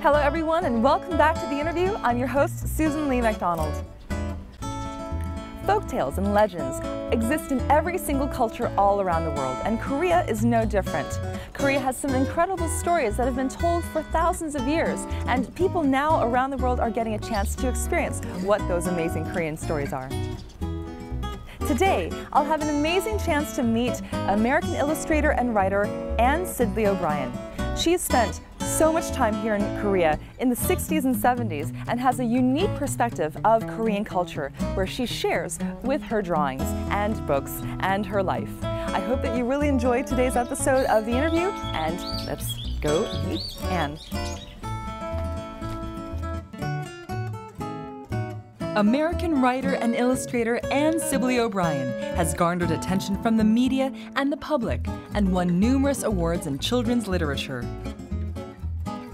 Hello everyone and welcome back to The Interview. I'm your host, Susan Lee MacDonald. Folktales and legends exist in every single culture all around the world, and Korea is no different. Korea has some incredible stories that have been told for thousands of years, and people now around the world are getting a chance to experience what those amazing Korean stories are. Today, I'll have an amazing chance to meet American illustrator and writer Anne Sibley O'Brien. She's spent so much time here in Korea in the 60s and 70s and has a unique perspective of Korean culture where she shares with her drawings and books and her life. I hope that you really enjoyed today's episode of The Interview, and let's go meet Anne. American writer and illustrator Anne Sibley O'Brien has garnered attention from the media and the public and won numerous awards in children's literature.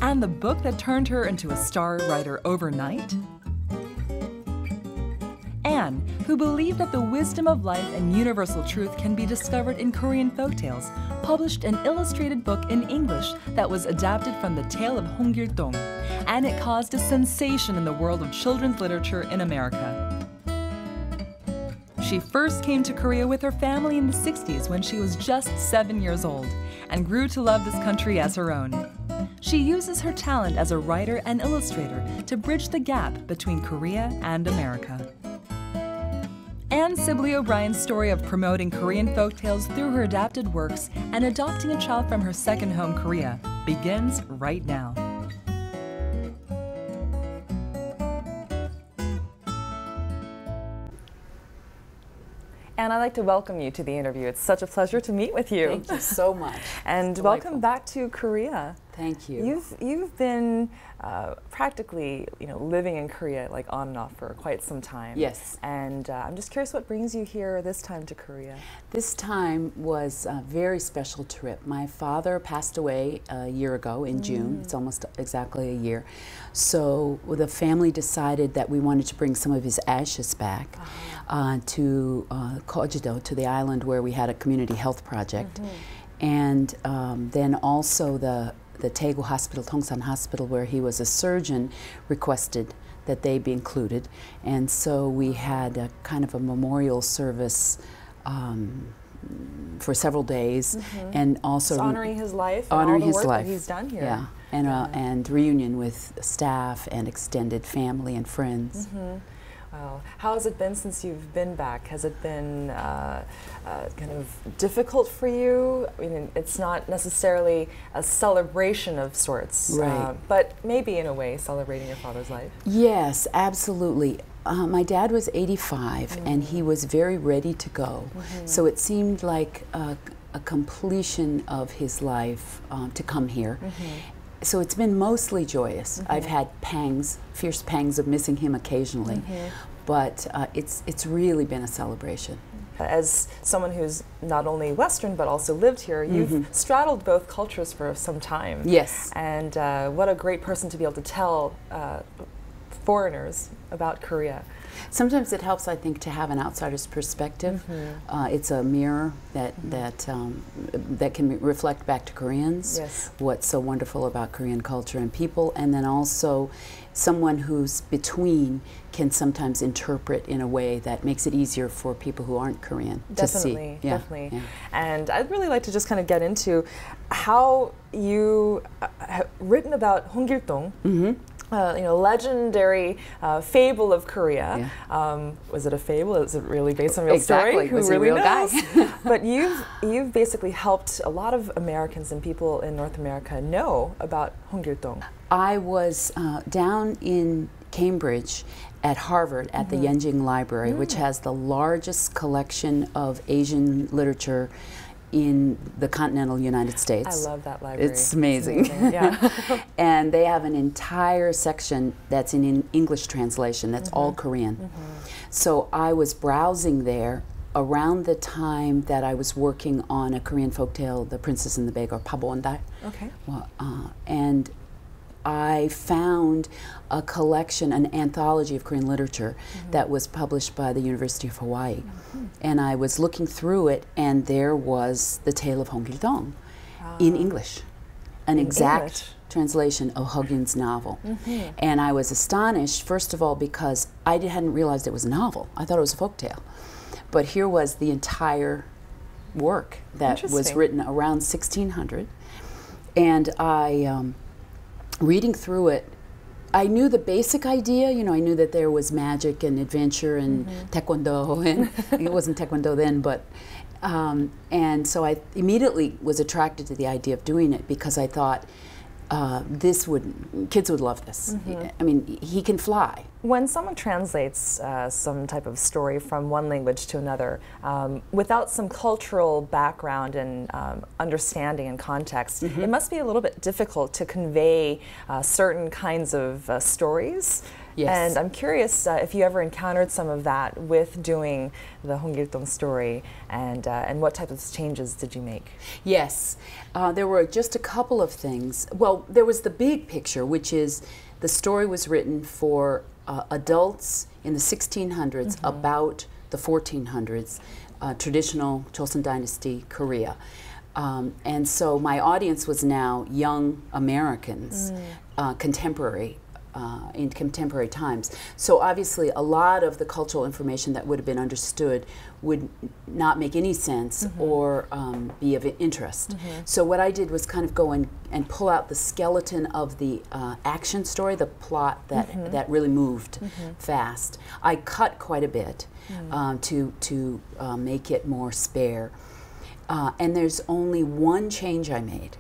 And the book that turned her into a star writer overnight? Anne, who believed that the wisdom of life and universal truth can be discovered in Korean folktales, published an illustrated book in English that was adapted from the Tale of Hong Kil-dong, and it caused a sensation in the world of children's literature in America. She first came to Korea with her family in the 60s when she was just 7 years old, and grew to love this country as her own. She uses her talent as a writer and illustrator to bridge the gap between Korea and America. Anne Sibley O'Brien's story of promoting Korean folktales through her adapted works and adopting a child from her second home, Korea, begins right now. Anne, I'd like to welcome you to The Interview. It's such a pleasure to meet with you. Thank you so much. And welcome back to Korea. Thank you. You've been practically, living in Korea like on and off for quite some time. Yes. And I'm just curious what brings you here this time to Korea. This time was a very special trip. My father passed away a year ago in June. It's almost exactly a year. So the family decided that we wanted to bring some of his ashes back to Gyeonggi-do, to the island where we had a community health project. And then also the Daegu Hospital, Tongsan Hospital, where he was a surgeon, requested that they be included. And so we had a kind of a memorial service for several days, and also so honoring his life, and honoring all the his work life that he's done here. Yeah, and reunion with staff and extended family and friends. Wow. How has it been since you've been back? Has it been kind of difficult for you? I mean, it's not necessarily a celebration of sorts, right. But maybe in a way celebrating your father's life. Yes, absolutely. My dad was 85 and he was very ready to go. So it seemed like a completion of his life to come here. So it's been mostly joyous. I've had fierce pangs of missing him occasionally, but it's really been a celebration. As someone who's not only Western but also lived here, you've straddled both cultures for some time. Yes. And what a great person to be able to tell foreigners about Korea. Sometimes it helps, I think, to have an outsider's perspective. It's a mirror that can reflect back to Koreans what's so wonderful about Korean culture and people, and then also someone who's between can sometimes interpret in a way that makes it easier for people who aren't Korean to see. Definitely. Yeah. And I'd really like to just kind of get into how you have written about Hong Gil-dong. Legendary fable of Korea. Was it a fable? Is it really based on a real story? Who was really a real knows? guy? But you've basically helped a lot of Americans and people in North America know about Hong Gil-dong. I was down in Cambridge at Harvard at the Yenjing Library, which has the largest collection of Asian literature in the continental United States. I love that library. It's amazing. Yeah. And they have an entire section that's in English translation, that's all Korean. So I was browsing there around the time that I was working on a Korean folktale, The Princess and the Beggar, Pabondal. Okay. Well, and I found a collection, an anthology of Korean literature that was published by the University of Hawaii. And I was looking through it, and there was the Tale of Hong Kil-dong in English. an exact translation of Hugyun's novel. And I was astonished, first of all, because I hadn't realized it was a novel. I thought it was a folktale. But here was the entire work that was written around 1600. And I, reading through it, I knew the basic idea, you know, I knew that there was magic and adventure and taekwondo, and it wasn't taekwondo then, but, and so I immediately was attracted to the idea of doing it because I thought, kids would love this. I mean, he can fly. When someone translates some type of story from one language to another, without some cultural background and understanding and context, it must be a little bit difficult to convey certain kinds of stories. Yes. And I'm curious if you ever encountered some of that with doing the Hong Gil-dong story, and what type of changes did you make? Yes, there were just a couple of things. Well, there was the big picture, which is the story was written for adults in the 1600s about the 1400s, traditional Joseon Dynasty Korea. And so my audience was now young Americans, contemporary, in contemporary times. So obviously a lot of the cultural information that would have been understood would not make any sense or be of interest. So what I did was kind of go and pull out the skeleton of the action story, the plot that really moved fast. I cut quite a bit to make it more spare. And there's only one change I made.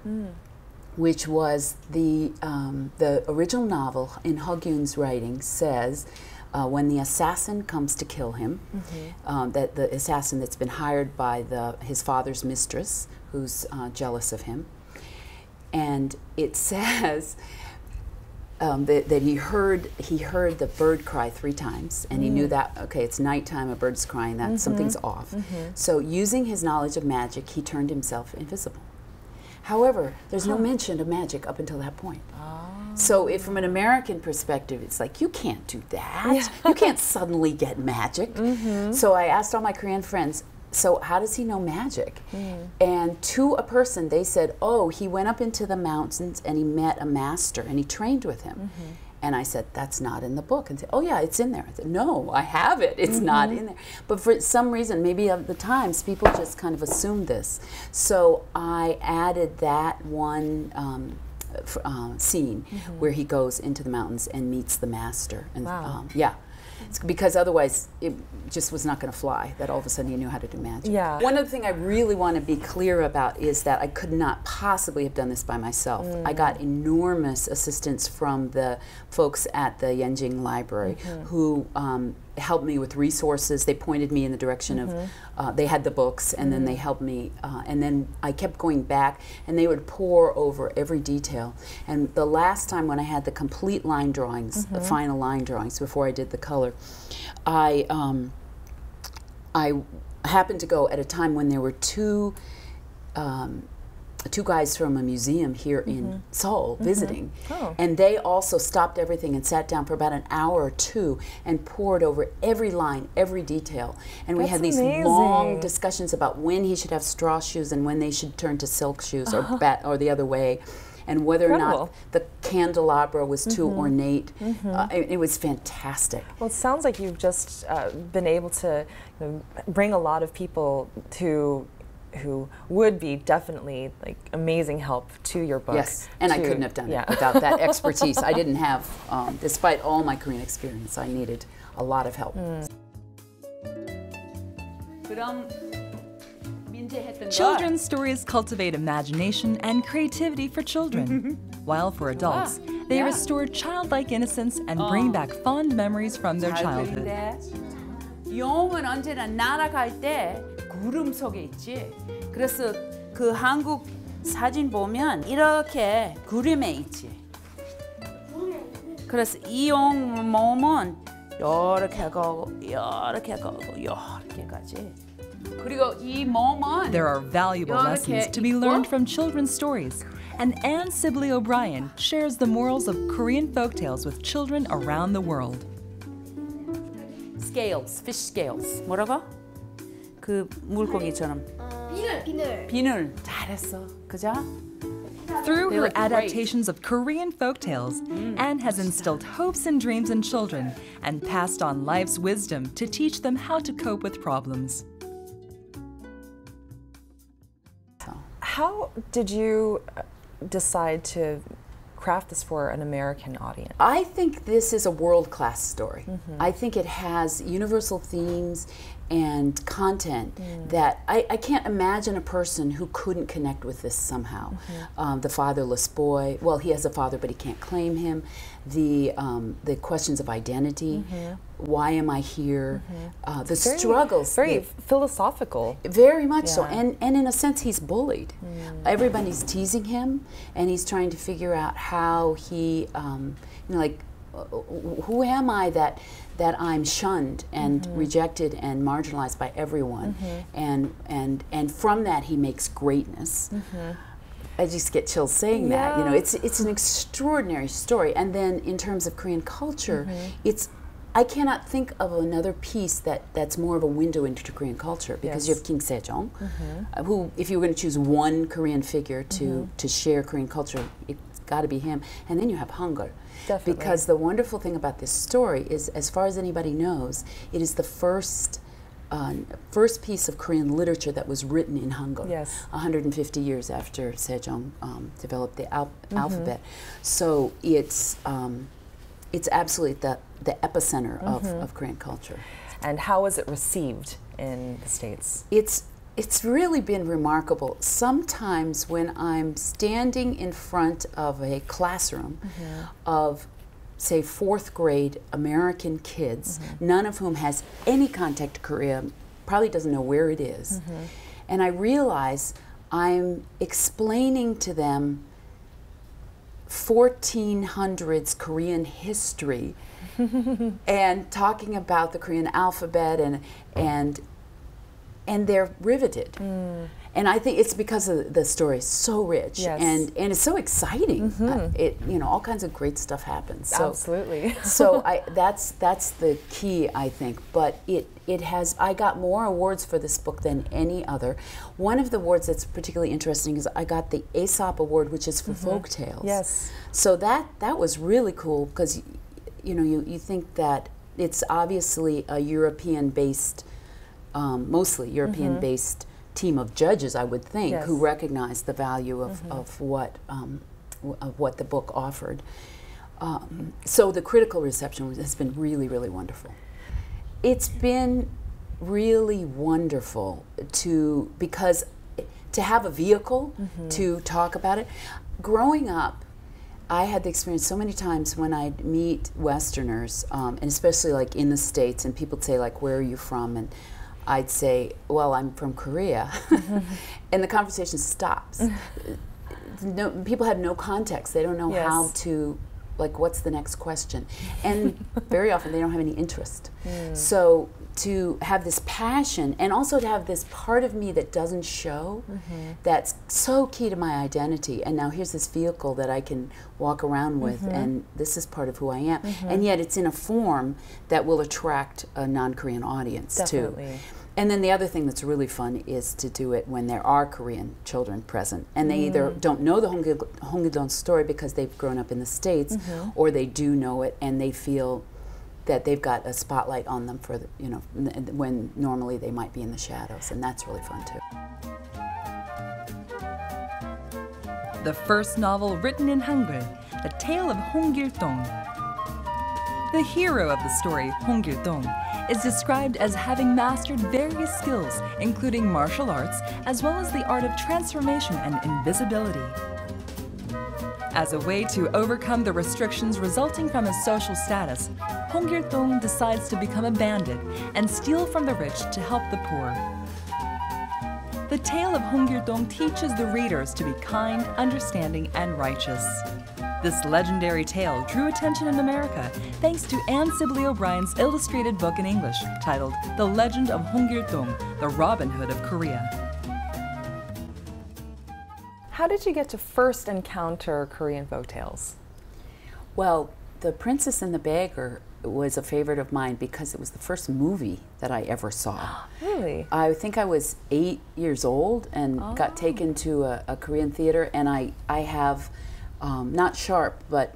Which was the original novel in Hugyun's writing says when the assassin comes to kill him, that the assassin that's been hired by his father's mistress, who's jealous of him, and it says that he heard the bird cry 3 times, and he knew that, okay, it's nighttime, a bird's crying, that something's off. So using his knowledge of magic, he turned himself invisible. However, there's no mention of magic up until that point. So if from an American perspective, it's like, you can't do that. You can't suddenly get magic. So I asked all my Korean friends, so how does he know magic? And to a person, they said, oh, he went up into the mountains and he met a master and he trained with him. And I said, that's not in the book. And said, oh yeah, it's in there. I said, no, I have it. It's not in there. But for some reason, maybe of the times, people just kind of assumed this. So I added that one scene where he goes into the mountains and meets the master. And yeah. It's because otherwise it just was not going to fly, that all of a sudden he knew how to do magic. One other thing I really want to be clear about is that I could not possibly have done this by myself. I got enormous assistance from the folks at the Yenjing Library who helped me with resources. They pointed me in the direction of, they had the books, and then they helped me, and then I kept going back, and they would pore over every detail. And the last time when I had the complete line drawings, the final line drawings, before I did the color, I happened to go at a time when there were two guys from a museum here in Seoul visiting, and they also stopped everything and sat down for about an hour or 2 and pored over every line, every detail. And we had these long discussions about when he should have straw shoes and when they should turn to silk shoes, or the other way, and whether or not the candelabra was too ornate. It was fantastic. Well, it sounds like you've just been able to bring a lot of people who would be definitely like amazing help to your book. Yes, and I couldn't have done it without that expertise. I didn't have, despite all my Korean experience, I needed a lot of help. Children's stories cultivate imagination and creativity for children, while for adults, they restore childlike innocence and bring back fond memories from their childhood. 영웅은 언제나 날아갈 때 구름 속에 있지. 그래서 그 한국 사진 보면 이렇게 구름에 있지. 그래서 이 용 몸은 이렇게 가고 이렇게 가고 이렇게 가지. 그리고 이 몸은 There are valuable lessons to be learned from children's stories, and Anne Sibley O'Brien shares the morals of Korean folktales with children around the world. Scales, fish scales. 뭐라고? 그 물고기처럼. 비늘. 비늘. 잘했어. 그죠? Through They her look great. adaptations of Korean folktales, Anne has instilled hopes and dreams in children and passed on life's wisdom to teach them how to cope with problems. How did you decide to craft this for an American audience? I think this is a world-class story. I think it has universal themes and content that I can't imagine a person who couldn't connect with this somehow. The fatherless boy, well, he has a father, but he can't claim him. The questions of identity, why am I here? The struggles. Very philosophical. Very much so, Yeah. and in a sense he's bullied. Everybody's teasing him, and he's trying to figure out how he, who am I that I'm shunned and rejected and marginalized by everyone, and from that he makes greatness. I just get chills saying that. You know, it's an extraordinary story, and then in terms of Korean culture, I cannot think of another piece that's more of a window into Korean culture, because you have King Sejong, who, if you were going to choose one Korean figure to share Korean culture, it's got to be him. And then you have Hong Gil. Definitely. Because the wonderful thing about this story is, as far as anybody knows, it is the first piece of Korean literature that was written in Hangul, 150 years after Sejong developed the alphabet. So it's absolutely the epicenter of Korean culture. And how was it received in the States? It's really been remarkable. Sometimes when I'm standing in front of a classroom of, say, 4th grade American kids, none of whom has any contact to Korea, probably doesn't know where it is, and I realize I'm explaining to them 1400s Korean history and talking about the Korean alphabet, and they're riveted. And I think it's because the story is so rich and it's so exciting. All kinds of great stuff happens. So, absolutely. So that's the key, I think. But I got more awards for this book than any other. One of the awards that's particularly interesting is I got the Aesop Award, which is for folktales. Yes. So that was really cool, because you think that it's obviously a European-based, mostly European-based team of judges, I would think, who recognize the value of what the book offered. So the critical reception has been really, really wonderful. It's been really wonderful because to have a vehicle to talk about it. Growing up, I had the experience so many times when I'd meet Westerners, and especially like in the States, and people would say, like, where are you from? And I'd say, well, I'm from Korea. And the conversation stops. People have no context. They don't know how to, like, what's the next question? And very often they don't have any interest. So to have this passion, and also to have this part of me that doesn't show, that's so key to my identity. And now here's this vehicle that I can walk around with, and this is part of who I am. And yet it's in a form that will attract a non-Korean audience too. And then the other thing that's really fun is to do it when there are Korean children present, and they either don't know the Hong Gil-dong story because they've grown up in the States, or they do know it and they feel that they've got a spotlight on them for when normally they might be in the shadows, and that's really fun too. The first novel written in Hangul, The Tale of Hong Kil-dong. The hero of the story, Hong Gil-dong, is described as having mastered various skills, including martial arts, as well as the art of transformation and invisibility. As a way to overcome the restrictions resulting from his social status, Hong Gil-dong decides to become a bandit and steal from the rich to help the poor. The Tale of Hong Kil-dong teaches the readers to be kind, understanding, and righteous. This legendary tale drew attention in America thanks to Anne Sibley O'Brien's illustrated book in English titled The Legend of Hong Gil-dong, the Robin Hood of Korea. How did you get to first encounter Korean folktales? Well, The Princess and the Beggar was a favorite of mine because it was the first movie that I ever saw. Really? I think I was 8 years old and got taken to a Korean theater, and I have not sharp but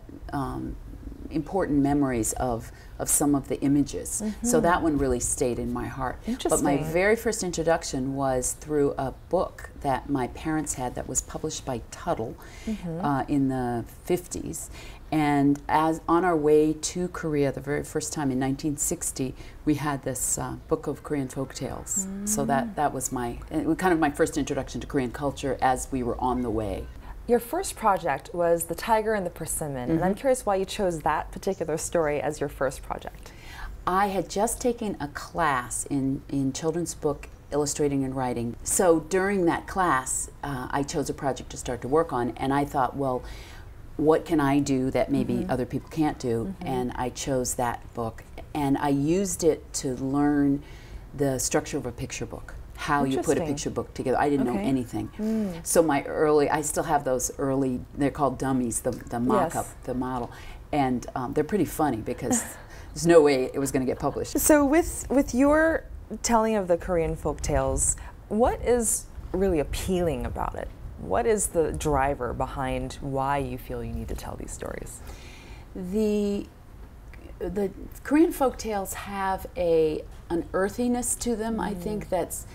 important memories of some of the images. So that one really stayed in my heart. But my very first introduction was through a book that my parents had that was published by Tuttle in the 50s. And as on our way to Korea the very first time in 1960, we had this book of Korean folk tales. So that was kind of my first introduction to Korean culture as we were on the way. Your first project was The Tiger and the Persimmon, and I'm curious why you chose that particular story as your first project. I had just taken a class in children's book illustrating and writing. So during that class, I chose a project to start to work on, and I thought, well, what can I do that maybe other people can't do? And I chose that book, and I used it to learn the structure of a picture book. How you put a picture book together. I didn't know anything. So I still have those early, they're called dummies, the mock-up, the model. And they're pretty funny because there's no way it was going to get published. So with your telling of the Korean folk tales, what is really appealing about it? What is the driver behind why you feel you need to tell these stories? The Korean folk tales have an earthiness to them. I think that's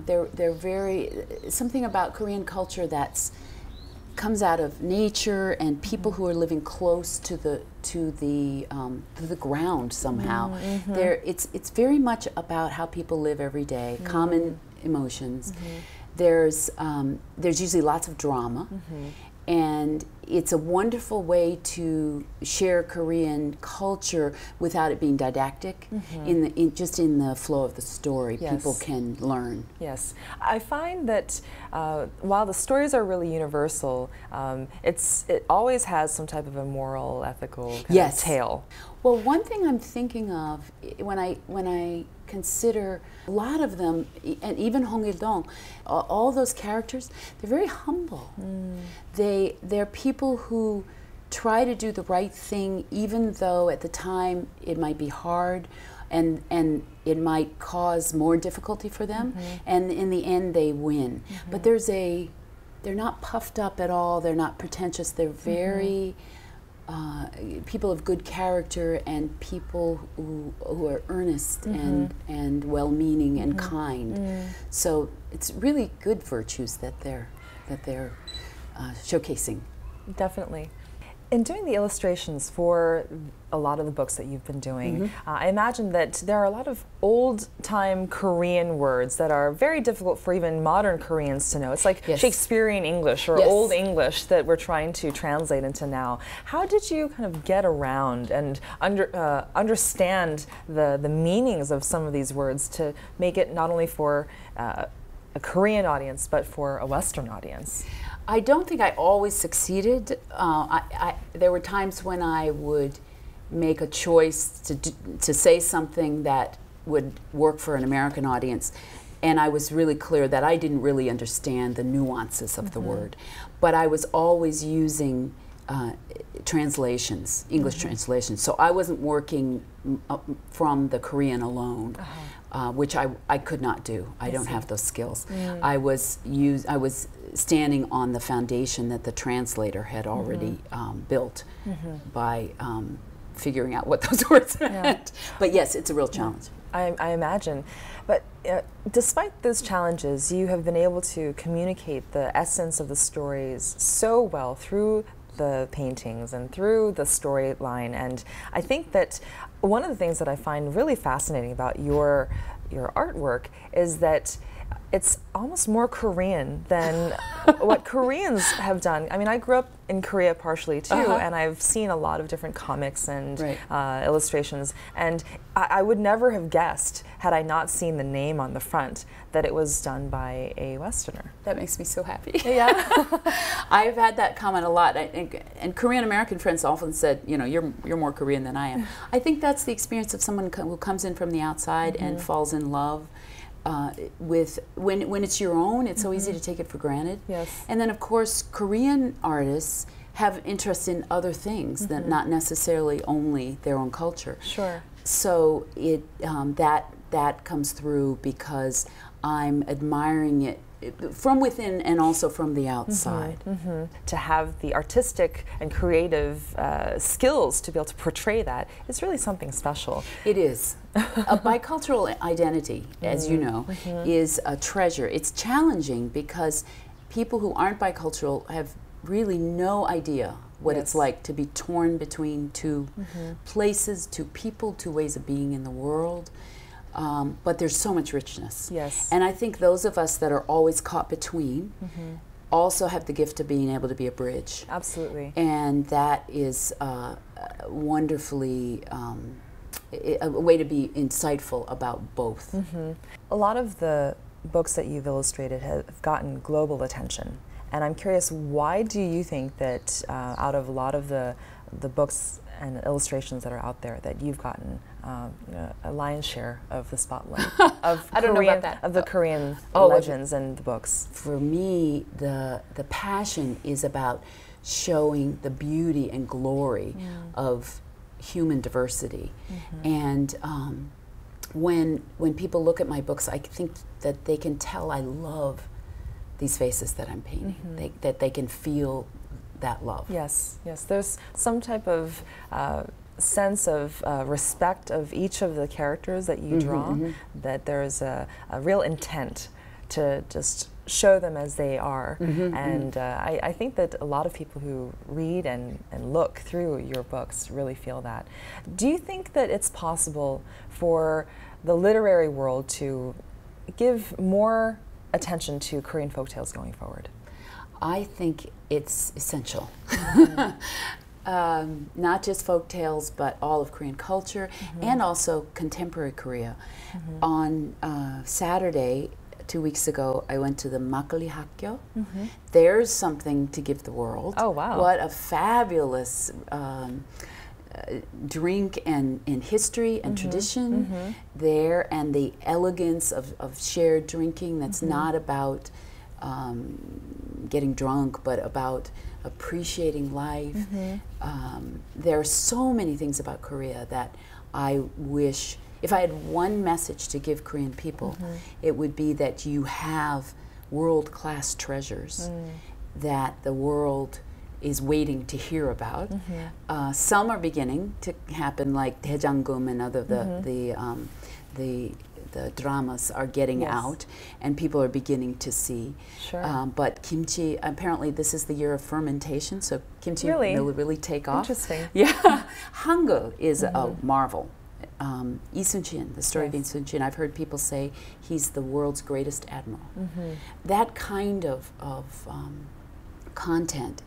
they're very something about Korean culture that's comes out of nature and people who are living close to the ground somehow. It's very much about how people live every day, common emotions. There's usually lots of drama, and it's a wonderful way to share Korean culture without it being didactic. Just in the flow of the story, people can learn. Yes, I find that while the stories are really universal, it always has some type of a moral, ethical kind of tale. Well, one thing I'm thinking of when I consider a lot of them, and even Hong Gil-dong, all those characters, they're very humble. They're people who try to do the right thing, even though at the time it might be hard, and it might cause more difficulty for them. And in the end, they win. But they're not puffed up at all. They're not pretentious. They're very people of good character and people who are earnest and well-meaning and kind. So it's really good virtues that they're showcasing. Definitely. In doing the illustrations for a lot of the books that you've been doing, I imagine that there are a lot of old-time Korean words that are very difficult for even modern Koreans to know. It's like Shakespearean English or Old English that we're trying to translate into now. How did you kind of get around and understand the meanings of some of these words to make it not only for a Korean audience, but for a Western audience? I don't think I always succeeded. There were times when I would make a choice to say something that would work for an American audience, and I was really clear that I didn't really understand the nuances of the word. But I was always using translations, English translations. So I wasn't working from the Korean alone. Which I could not do. I don't have those skills. I was standing on the foundation that the translator had already built by figuring out what those words meant. But yes, it's a real challenge. I imagine. But despite those challenges, you have been able to communicate the essence of the stories so well through the paintings and through the storyline. And I think that one of the things that I find really fascinating about your artwork is that it's almost more Korean than what Koreans have done. I mean, I grew up in Korea partially too, and I've seen a lot of different comics and illustrations, and I would never have guessed, had I not seen the name on the front, that it was done by a Westerner. That makes me so happy. Yeah. I've had that comment a lot, and Korean American friends often said, you know, you're more Korean than I am. I think that's the experience of someone who comes in from the outside and falls in love with when it's your own. It's so easy to take it for granted. Yes. And then of course Korean artists have interest in other things, that not necessarily only their own culture. Sure. So that comes through because I'm admiring it from within and also from the outside. To have the artistic and creative skills to be able to portray that is really something special. It is. A bicultural identity, as you know, is a treasure. It's challenging because people who aren't bicultural have really no idea what it's like to be torn between two places, two people, two ways of being in the world. But there's so much richness. Yes. And I think those of us that are always caught between also have the gift of being able to be a bridge. Absolutely. And that is wonderfully a way to be insightful about both. A lot of the books that you've illustrated have gotten global attention. And I'm curious, why do you think that out of a lot of the books and illustrations that are out there that you've gotten a lion's share of the spotlight of I don't know about that. of the Korean legends and the books? For me, the passion is about showing the beauty and glory of human diversity. And when people look at my books, I think that they can tell I love these faces that I'm painting, that they can feel that love. Yes, yes. There's some type of sense of respect of each of the characters that you draw, that there's a real intent to just show them as they are. And I think that a lot of people who read and look through your books really feel that. Do you think that it's possible for the literary world to give more attention to Korean folktales going forward? I think it's essential. Not just folktales, but all of Korean culture and also contemporary Korea. On Saturday, 2 weeks ago, I went to the 막걸리 학교. There's something to give the world. Oh, wow. What a fabulous drink and history and tradition there, and the elegance of shared drinking that's not about getting drunk, but about appreciating life. There are so many things about Korea that I wish, if I had one message to give Korean people, it would be that you have world-class treasures that the world is waiting to hear about. Some are beginning to happen, like 대장금 and other the dramas are getting out, and people are beginning to see. Sure. But kimchi, apparently this is the year of fermentation, so kimchi will really take off. Interesting. Yeah. Hangul is a marvel. Lee Sun-chin, the story of Lee Sun-chin, I've heard people say he's the world's greatest admiral. That kind of content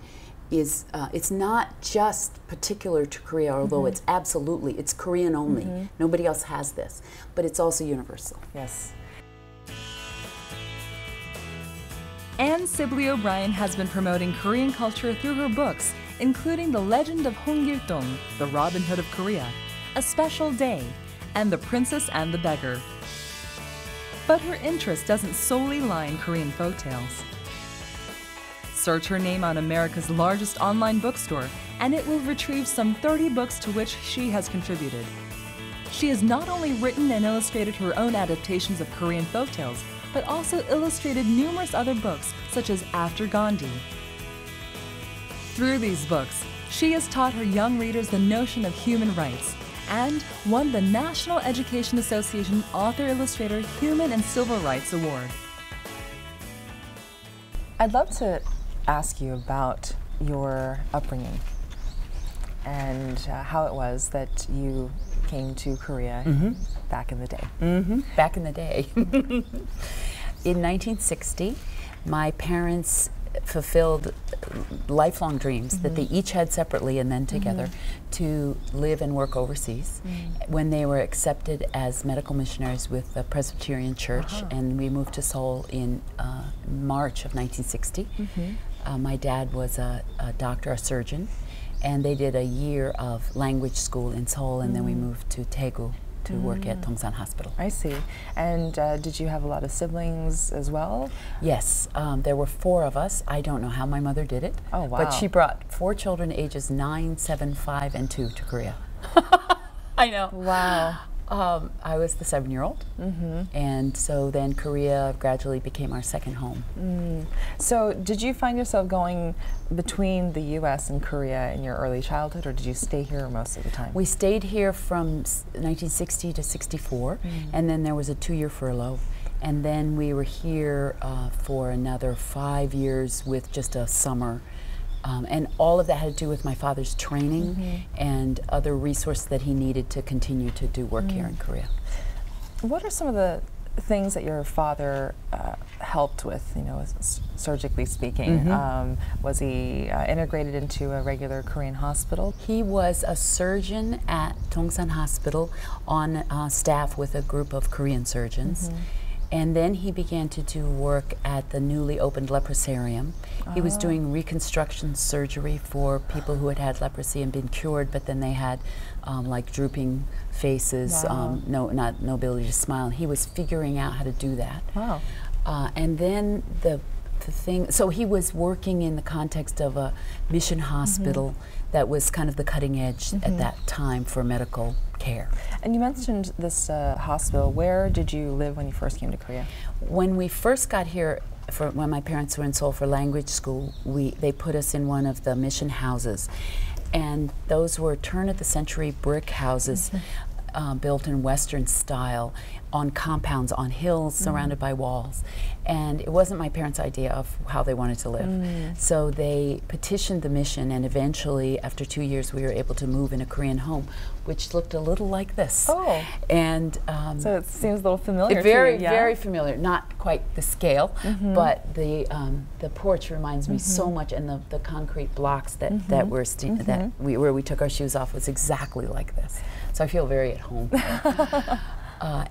is, it's not just particular to Korea, although it's absolutely, it's Korean only. Nobody else has this, but it's also universal. Yes. Anne Sibley O'Brien has been promoting Korean culture through her books, including The Legend of Hong Gil-dong, The Robin Hood of Korea, A Special Day, and The Princess and the Beggar. But her interest doesn't solely lie in Korean folktales. Search her name on America's largest online bookstore, and it will retrieve some 30 books to which she has contributed. She has not only written and illustrated her own adaptations of Korean folktales, but also illustrated numerous other books, such as After Gandhi. Through these books, she has taught her young readers the notion of human rights and won the National Education Association Author-Illustrator Human and Civil Rights Award. I'd love to ask you about your upbringing and how it was that you came to Korea back in the day. Back in the day. In 1960, my parents fulfilled lifelong dreams that they each had separately and then together to live and work overseas. When they were accepted as medical missionaries with the Presbyterian Church, and we moved to Seoul in March of 1960. My dad was a doctor, a surgeon, and they did a year of language school in Seoul, and then we moved to Daegu to work at Dongsan Hospital. I see. And did you have a lot of siblings as well? Yes, there were 4 of us. I don't know how my mother did it. Oh, wow. But she brought 4 children ages 9, 7, 5, and 2 to Korea. I know. Wow. I was the 7-year-old, and so then Korea gradually became our second home. So did you find yourself going between the U.S. and Korea in your early childhood, or did you stay here most of the time? We stayed here from 1960 to 64, and then there was a 2-year furlough. And then we were here for another 5 years with just a summer. And all of that had to do with my father's training and other resources that he needed to continue to do work here in Korea. What are some of the things that your father helped with, you know, surgically speaking? Was he integrated into a regular Korean hospital? He was a surgeon at Dongsan Hospital on staff with a group of Korean surgeons. And then he began to do work at the newly opened leprosarium. He was doing reconstruction surgery for people who had had leprosy and been cured, but then they had like drooping faces, no ability to smile. He was figuring out how to do that. Wow. And then the thing, so he was working in the context of a mission hospital that was kind of the cutting edge at that time for medical care. And you mentioned this hospital. Where did you live when you first came to Korea? When we first got here, when my parents were in Seoul for language school, they put us in one of the mission houses. And those were turn-of-the-century brick houses built in Western style on compounds, on hills, surrounded by walls. And it wasn't my parents' idea of how they wanted to live. So they petitioned the mission, and eventually, after 2 years, we were able to move in a Korean home, which looked a little like this. Oh. And so it seems a little familiar very, to you, very familiar. Not quite the scale, but the porch reminds me so much, and the concrete blocks that where we took our shoes off was exactly like this. So I feel very at home.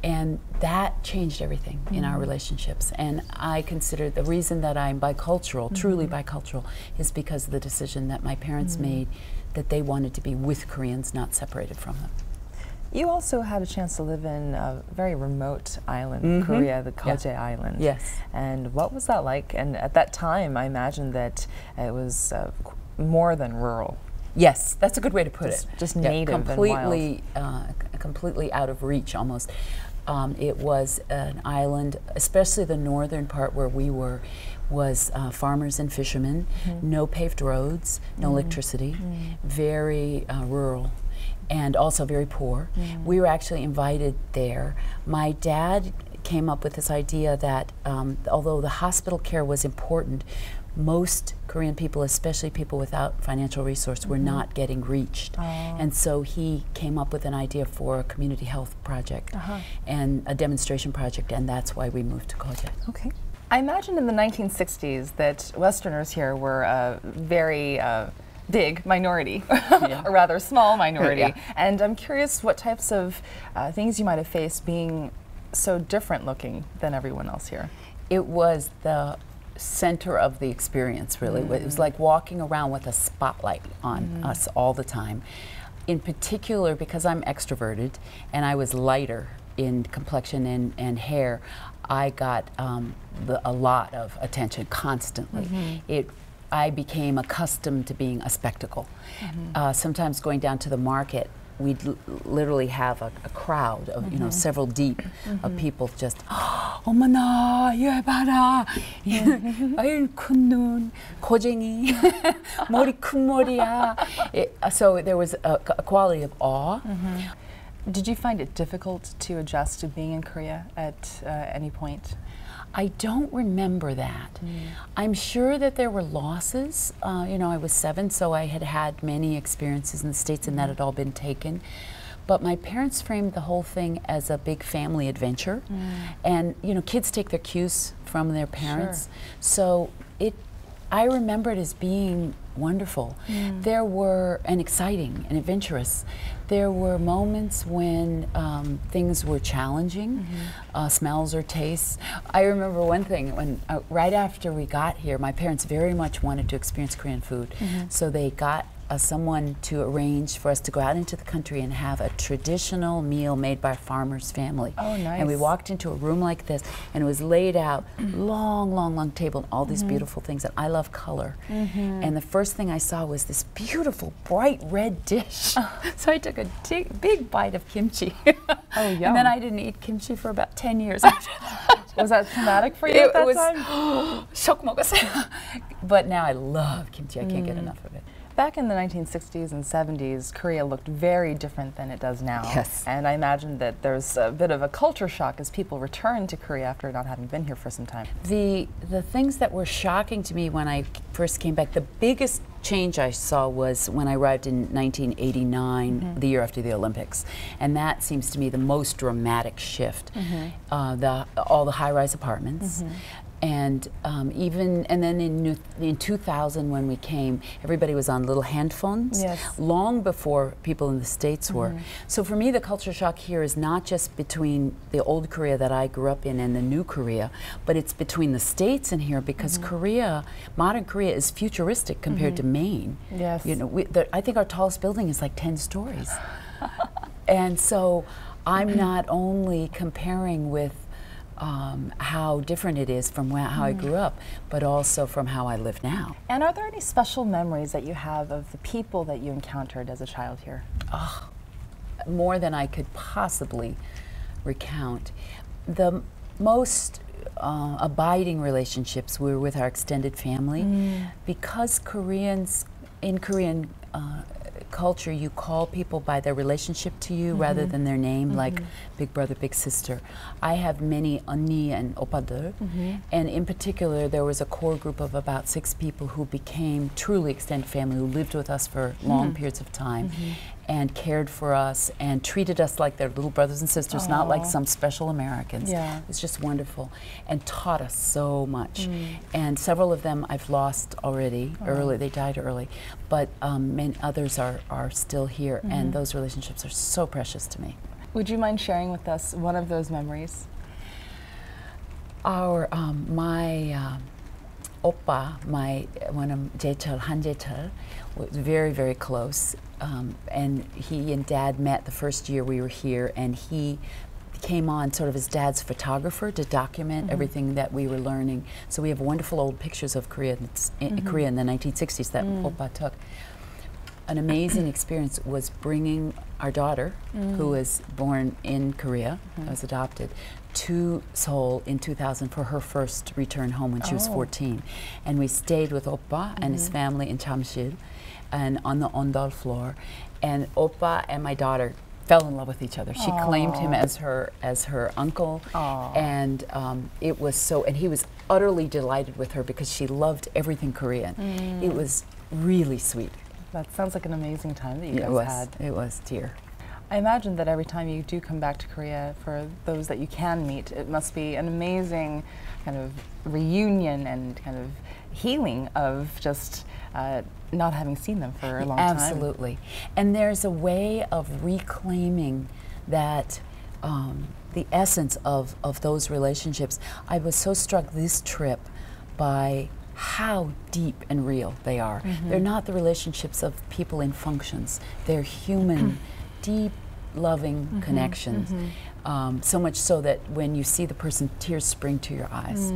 And that changed everything in our relationships. And I consider the reason that I'm bicultural, truly bicultural, is because of the decision that my parents made that they wanted to be with Koreans, not separated from them. You also had a chance to live in a very remote island in Korea, the Jeoje Island. Yes. And what was that like? And at that time, I imagine that it was more than rural. Yes, that's a good way to put it. Just native completely, and wild. Completely out of reach almost. It was an island, especially the northern part where we were, was farmers and fishermen, no paved roads, no electricity, very rural, and also very poor. We were actually invited there. My dad came up with this idea that although the hospital care was important, most Korean people, especially people without financial resource, were not getting reached. And so he came up with an idea for a community health project and a demonstration project, and that's why we moved to Jeoje. Okay. I imagine in the 1960s that Westerners here were a very big minority, a rather small minority. And I'm curious what types of things you might have faced being so different looking than everyone else here. It was the center of the experience, really. It was like walking around with a spotlight on us all the time. In particular, because I'm extroverted and I was lighter in complexion and hair, I got a lot of attention constantly. I became accustomed to being a spectacle. Sometimes going down to the market, we'd literally have a crowd of, you know, several deep of people just, 어머나, 얘 봐라, 아유, 큰 눈, 고쟁이, 머리 큰 머리야. So there was a quality of awe. Did you find it difficult to adjust to being in Korea at any point? I don't remember that. I'm sure that there were losses. You know, I was 7, so I had had many experiences in the States, and that had all been taken. But my parents framed the whole thing as a big family adventure. And, you know, kids take their cues from their parents. So I remember it as being wonderful. There were, and exciting and adventurous. There were moments when things were challenging, smells or tastes. I remember one thing, when right after we got here, my parents very much wanted to experience Korean food, so they got someone to arrange for us to go out into the country and have a traditional meal made by a farmer's family. Oh, nice. And we walked into a room like this, and it was laid out, long table, and all these beautiful things, and I love color. And the first thing I saw was this beautiful, bright red dish. So I took a big bite of kimchi. Oh, yum. And then I didn't eat kimchi for about 10 years. Was that traumatic for you at that time? Shock 먹었어요. But now I love kimchi. I can't get enough of it. Back in the 1960s and 70s, Korea looked very different than it does now. Yes. And I imagine that there's a bit of a culture shock as people return to Korea after not having been here for some time. The things that were shocking to me when I first came back, the biggest change I saw was when I arrived in 1989, the year after the Olympics. And that seems to me the most dramatic shift. All the high-rise apartments. And then in 2000 when we came, everybody was on little hand phones, long before people in the States were. So for me, the culture shock here is not just between the old Korea that I grew up in and the new Korea, but it's between the States and here, because Korea, modern Korea, is futuristic compared to Maine. Yes. You know, I think our tallest building is like 10 stories. And so I'm not only comparing with how different it is from how I grew up, but also from how I live now. And are there any special memories that you have of the people that you encountered as a child here? Oh, more than I could possibly recount. The most abiding relationships were with our extended family, because in Korean culture, you call people by their relationship to you rather than their name, like big brother, big sister. I have many 언니 and 오빠들, and in particular, there was a core group of about 6 people who became truly extended family, who lived with us for long periods of time, and cared for us and treated us like their little brothers and sisters, not like some special Americans. Yeah. It was just wonderful, and taught us so much. And several of them I've lost already, early. They died early, but many others are still here, and those relationships are so precious to me. Would you mind sharing with us one of those memories? Our my oppa, one of 제철, 한제철, was very, very close, and he and Dad met the first year we were here, and he came on sort of as Dad's photographer to document everything that we were learning. So we have wonderful old pictures of Korea in Korea in the 1960s that oppa took. An amazing experience was bringing our daughter, who was born in Korea, was adopted, to Seoul in 2000 for her first return home when she was 14. And we stayed with Oppa and his family in Jamsil and on the ondol floor. And Oppa and my daughter fell in love with each other. She claimed him as her uncle, and it was so. And he was utterly delighted with her because she loved everything Korean. It was really sweet. That sounds like an amazing time that you guys had. It was, dear. I imagine that every time you do come back to Korea, for those that you can meet, it must be an amazing kind of reunion and kind of healing of just not having seen them for a long time. Absolutely. And there's a way of reclaiming that, the essence of those relationships. I was so struck this trip by how deep and real they are. They're not the relationships of people in functions. They're human, deep, loving connections. So much so that when you see the person, tears spring to your eyes.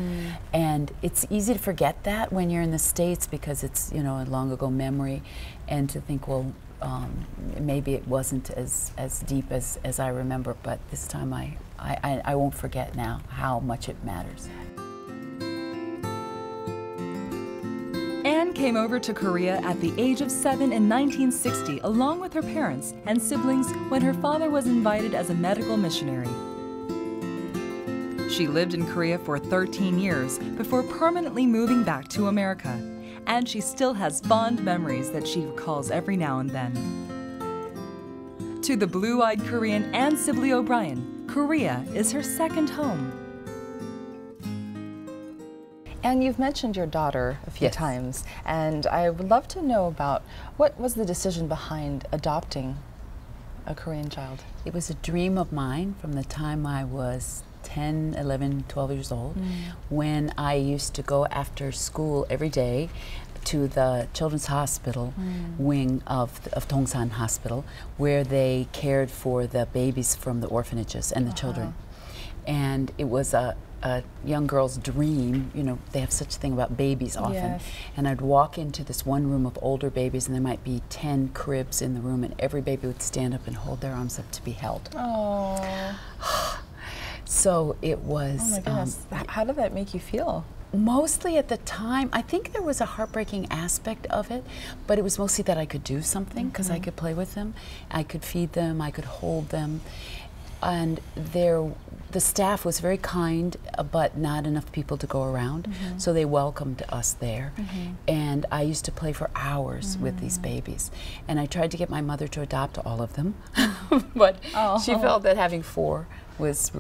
And it's easy to forget that when you're in the States because it's, you know, a long ago memory, and to think, well, maybe it wasn't as deep as I remember, but this time I won't forget now how much it matters. Anne came over to Korea at the age of 7 in 1960 along with her parents and siblings when her father was invited as a medical missionary. She lived in Korea for 13 years before permanently moving back to America, and she still has fond memories that she recalls every now and then. To the blue-eyed Korean Anne Sibley O'Brien, Korea is her second home. And you've mentioned your daughter a few times, and I would love to know about what was the decision behind adopting a Korean child? It was a dream of mine from the time I was 10, 11, 12 years old, when I used to go after school every day to the Children's Hospital wing of Dongsan Hospital, where they cared for the babies from the orphanages and the children. And it was a young girl's dream. You know, they have such a thing about babies often. Yes. And I'd walk into this one room of older babies, and there might be 10 cribs in the room, and every baby would stand up and hold their arms up to be held. Oh. So it was. Oh my goodness. How did that make you feel? Mostly at the time, I think there was a heartbreaking aspect of it, but it was mostly that I could do something because I could play with them, I could feed them, I could hold them, and the staff was very kind, but not enough people to go around, so they welcomed us there. And I used to play for hours with these babies, and I tried to get my mother to adopt all of them, but she felt that having 4 was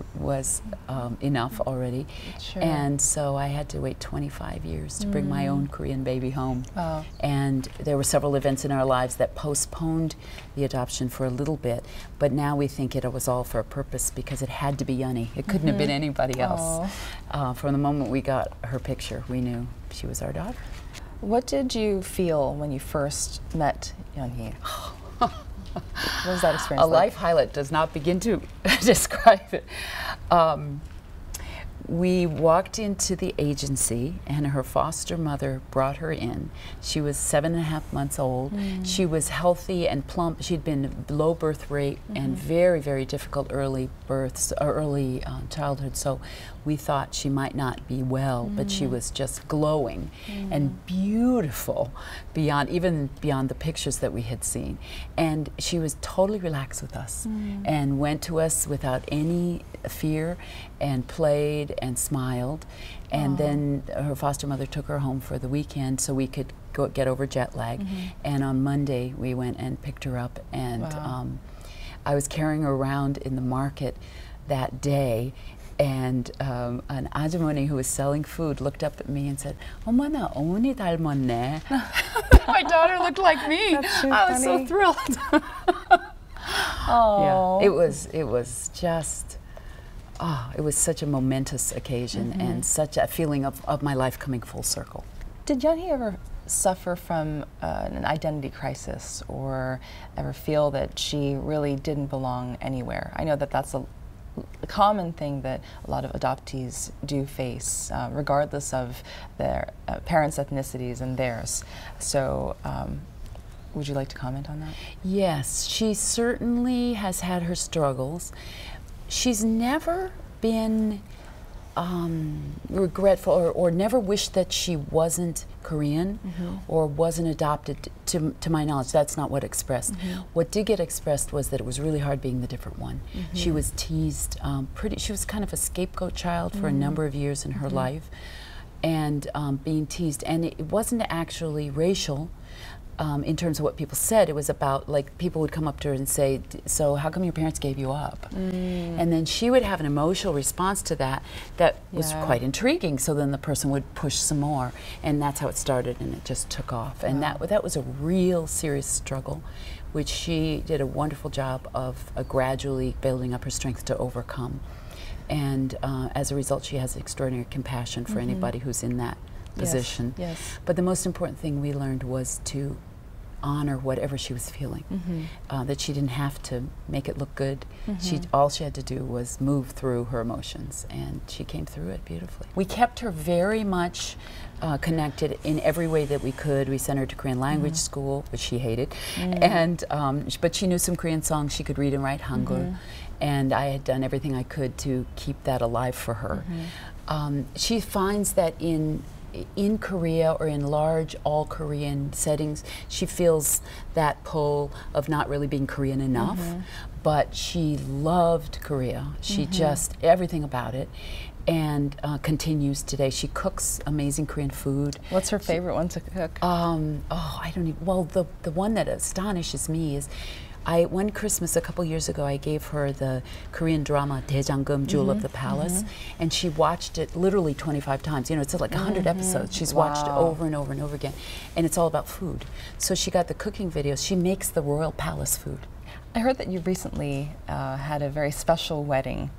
enough already. Sure. And so I had to wait 25 years to bring my own Korean baby home. Oh. And there were several events in our lives that postponed the adoption for a little bit, but now we think it was all for a purpose because it had to be Yunny. It couldn't have been anybody else. From the moment we got her picture, we knew she was our daughter. What did you feel when you first met Yeon-hee? What was that experience like? Life highlight does not begin to describe it. We walked into the agency, and her foster mother brought her in. She was 7.5 months old. She was healthy and plump. She'd been low birth rate and very, very difficult early births, or early childhood. So we thought she might not be well, but she was just glowing and beautiful even beyond the pictures that we had seen. And she was totally relaxed with us and went to us without any fear and played and smiled. And then her foster mother took her home for the weekend so we could get over jet lag. And on Monday we went and picked her up, and I was carrying her around in the market that day, and an ajumoni who was selling food looked up at me and said, "어머나, 어머니 닮았네." My daughter looked like me. I was so thrilled. Oh. Yeah, it was just, it was such a momentous occasion and such a feeling of my life coming full circle. Did Yeon-hee ever suffer from an identity crisis, or ever feel that she really didn't belong anywhere? I know that that's a common thing that a lot of adoptees do face, regardless of their parents' ethnicities and theirs. So would you like to comment on that? Yes, she certainly has had her struggles. She's never been regretful or never wished that she wasn't Korean or wasn't adopted, to my knowledge. That's not what expressed. What did get expressed was that it was really hard being the different one. She was teased she was kind of a scapegoat child for a number of years in her life, and being teased. And it wasn't actually racial. In terms of what people said, it was about, like, people would come up to her and say, "So how come your parents gave you up?" And then she would have an emotional response to that was quite intriguing. So then the person would push some more, and that's how it started, and it just took off. And that was a real serious struggle, which she did a wonderful job of gradually building up her strength to overcome. And as a result, she has extraordinary compassion for anybody who's in that position. Yes. But the most important thing we learned was to honor whatever she was feeling, that she didn't have to make it look good. All she had to do was move through her emotions, and she came through it beautifully. We kept her very much connected in every way that we could. We sent her to Korean language school, which she hated, and but she knew some Korean songs. She could read and write Hangul, and I had done everything I could to keep that alive for her. She finds that in Korea or in large all-Korean settings, she feels that pull of not really being Korean enough, but she loved Korea. She just, everything about it, and continues today. She cooks amazing Korean food. What's her favorite one to cook? I don't even, well, the one that astonishes me is, one Christmas a couple years ago, I gave her the Korean drama 대장금, Jewel of the Palace, and she watched it literally 25 times. You know, it's like 100 episodes. She's watched it over and over and over again, and it's all about food. So she got the cooking videos. She makes the royal palace food I heard that you recently had a very special wedding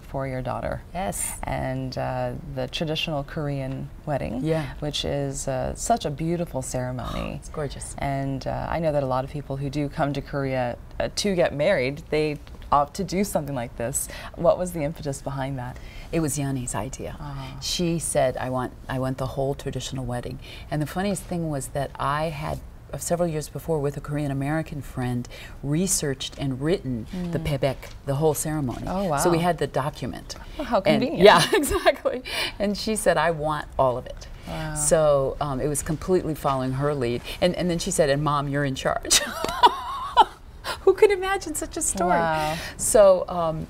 for your daughter. Yes. And the traditional Korean wedding, Yeah. which is such a beautiful ceremony. It's gorgeous. And I know that a lot of people who do come to Korea to get married, they opt to do something like this. What was the impetus behind that? It was Yanni's idea. She said, I want the whole traditional wedding. And the funniest thing was that I had several years before, with a Korean American friend, researched and written the pebek, the whole ceremony. Oh, wow. So we had the document. Oh, how And convenient. yeah, exactly. And she said, I want all of it. Wow. So it was completely following her lead. And then she said, and Mom, you're in charge. Who could imagine such a story? Wow. So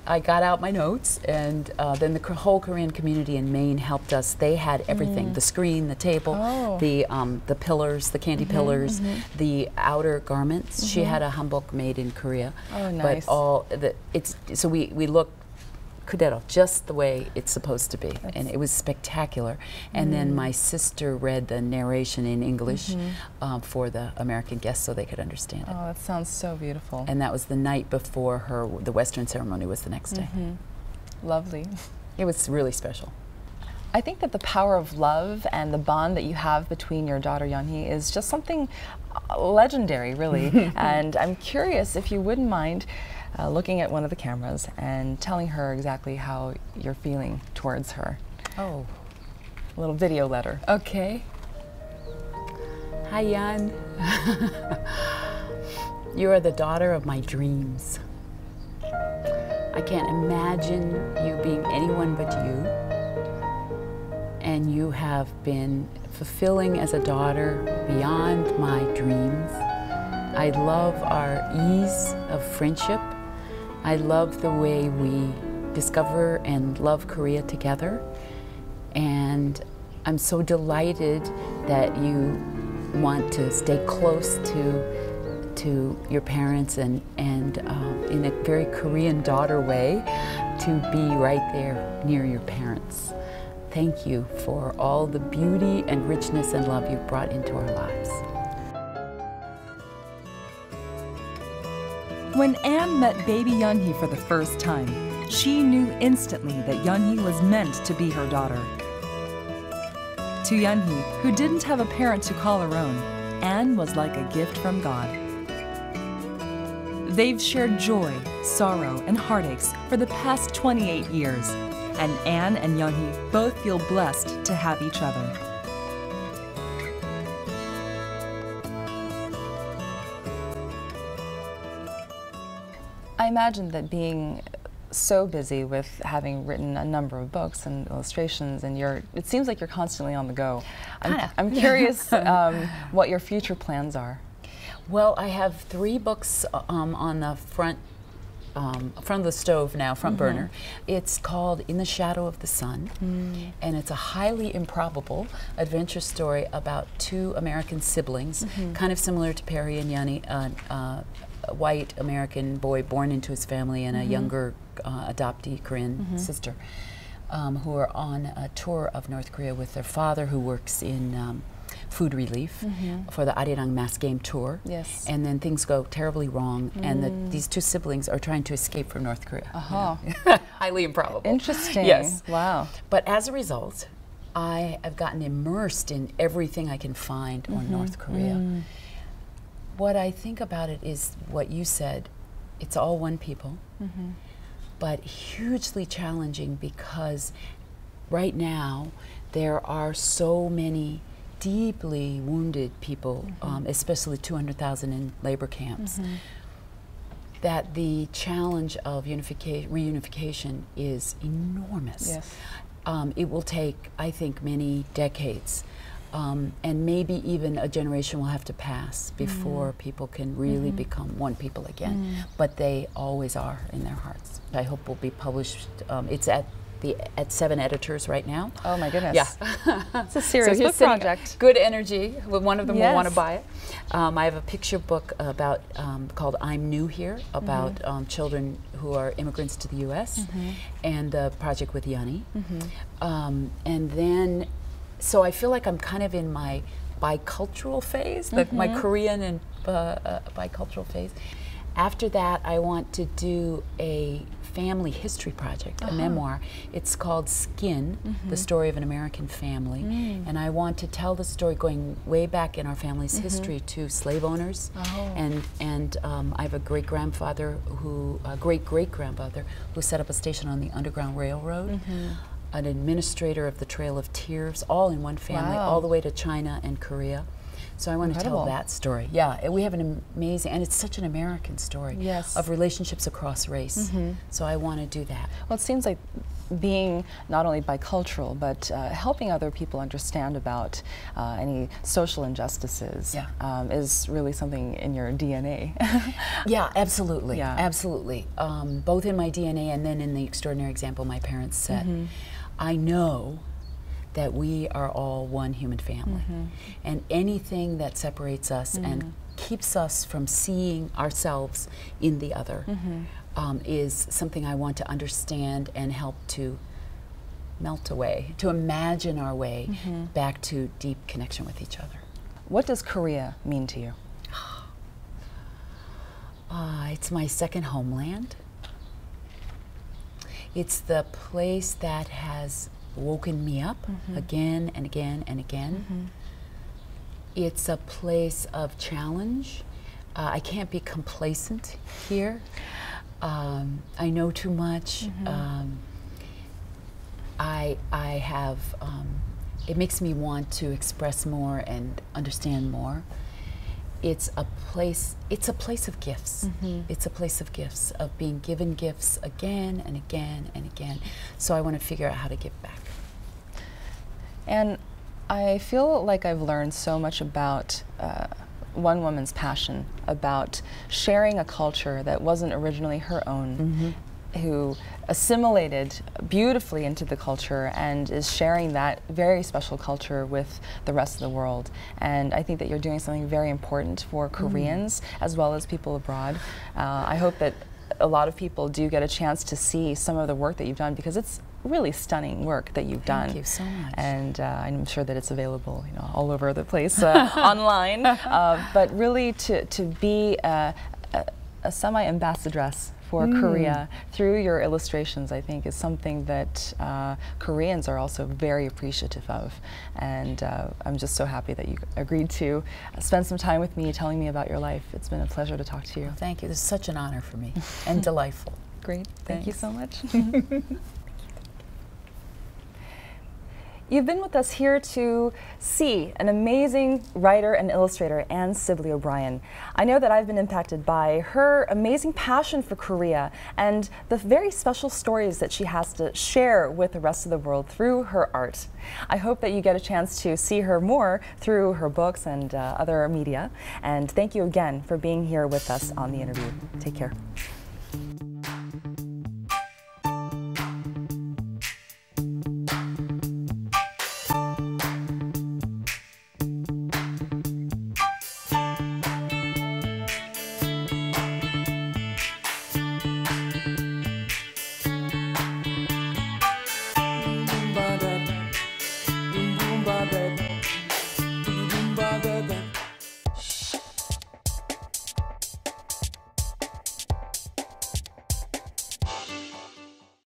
I got out my notes, and then the whole Korean community in Maine helped us. They had everything: the screen, the table, the pillars, the candy pillars, the outer garments. She had a hanbok made in Korea. Oh, nice. But all so we looked kudero, just the way it's supposed to be, and it was spectacular. And then my sister read the narration in English for the American guests so they could understand it. Oh, that sounds so beautiful. And that was the night before the Western ceremony was the next day. Lovely. It was really special. I think that the power of love and the bond that you have between your daughter Yeonhee is just something legendary, really. And I'm curious if you wouldn't mind looking at one of the cameras and telling her exactly how you're feeling towards her. Oh. A little video letter. Okay. Hi, Yan. You are the daughter of my dreams. I can't imagine you being anyone but you. And you have been fulfilling as a daughter beyond my dreams. I love our ease of friendship. I love the way we discover and love Korea together. And I'm so delighted that you want to stay close to your parents and in a very Korean daughter way, to be right there near your parents. Thank you for all the beauty and richness and love you've brought into our lives. When Anne met baby Yeonhee for the first time, she knew instantly that Yeonhee was meant to be her daughter. To Yeonhee, who didn't have a parent to call her own, Anne was like a gift from God. They've shared joy, sorrow, and heartaches for the past 28 years, and Anne and Yeonhee both feel blessed to have each other. I imagine that being so busy with having written a number of books and illustrations, and it seems like you're constantly on the go. I'm curious what your future plans are. Well, I have 3 books on the front of the stove now, front burner. It's called In the Shadow of the Sun, and it's a highly improbable adventure story about 2 American siblings, kind of similar to Perry and Yeonhee, a white American boy born into his family and a younger adoptee Korean sister, who are on a tour of North Korea with their father, who works in food relief for the Arirang mass game tour. Yes. And then things go terribly wrong, and these 2 siblings are trying to escape from North Korea. Highly improbable. Interesting. Yes. Wow. But as a result, I have gotten immersed in everything I can find on North Korea. What I think about it is what you said. It's all one people, but hugely challenging, because right now there are so many deeply wounded people, especially 200,000 in labor camps, that the challenge of reunification is enormous. Yes. It will take, I think, many decades. And maybe even a generation will have to pass before people can really become one people again. But they always are in their hearts. I hope will be published. It's at 7 editors right now. Oh my goodness. Yeah. It's a serious So book project. good energy. One of them will want to Yes. buy it. I have a picture book about called I'm New Here, about children who are immigrants to the U.S. and the project with Yeonhee. And then, so I feel like I'm kind of in my bicultural phase, my Korean and bicultural phase. After that, I want to do a family history project, a memoir. It's called Skin, the story of an American family. And I want to tell the story going way back in our family's history to slave owners. And I have a great-grandfather who, great-great-grandfather, who set up a station on the Underground Railroad, an administrator of the Trail of Tears, all in one family, all the way to China and Korea. So I want to tell that story. Yeah, we have an amazing, and it's such an American story of relationships across race. So I want to do that. Well, it seems like being not only bicultural, but helping other people understand about any social injustices is really something in your DNA. Yeah, absolutely. Absolutely. Both in my DNA and then in the extraordinary example my parents set. I know that we are all one human family. And anything that separates us and keeps us from seeing ourselves in the other is something I want to understand and help to melt away, to imagine our way back to deep connection with each other. What does Korea mean to you? It's my second homeland. It's the place that has woken me up again and again and again. It's a place of challenge. I can't be complacent here. I know too much. I have, it makes me want to express more and understand more. It's a place of gifts. It's a place of gifts, of being given gifts again and again and again. So I want to figure out how to give back. And I feel like I've learned so much about one woman's passion, about sharing a culture that wasn't originally her own, who assimilated beautifully into the culture and is sharing that very special culture with the rest of the world. And I think that you're doing something very important for Koreans as well as people abroad. I hope that a lot of people do get a chance to see some of the work that you've done, because it's really stunning work that you've done. Thank you so much. And I'm sure that it's available, you know, all over the place online. But really to be a semi-ambassadress for Korea through your illustrations, I think, is something that Koreans are also very appreciative of. And I'm just so happy that you agreed to spend some time with me telling me about your life. It's been a pleasure to talk to you. Thank you. This is such an honor for me and delightful. Great. Thank you so much. You've been with us here to see an amazing writer and illustrator, Anne Sibley O'Brien. I know that I've been impacted by her amazing passion for Korea and the very special stories that she has to share with the rest of the world through her art. I hope that you get a chance to see her more through her books and other media. And thank you again for being here with us on The Interview. Take care. Ba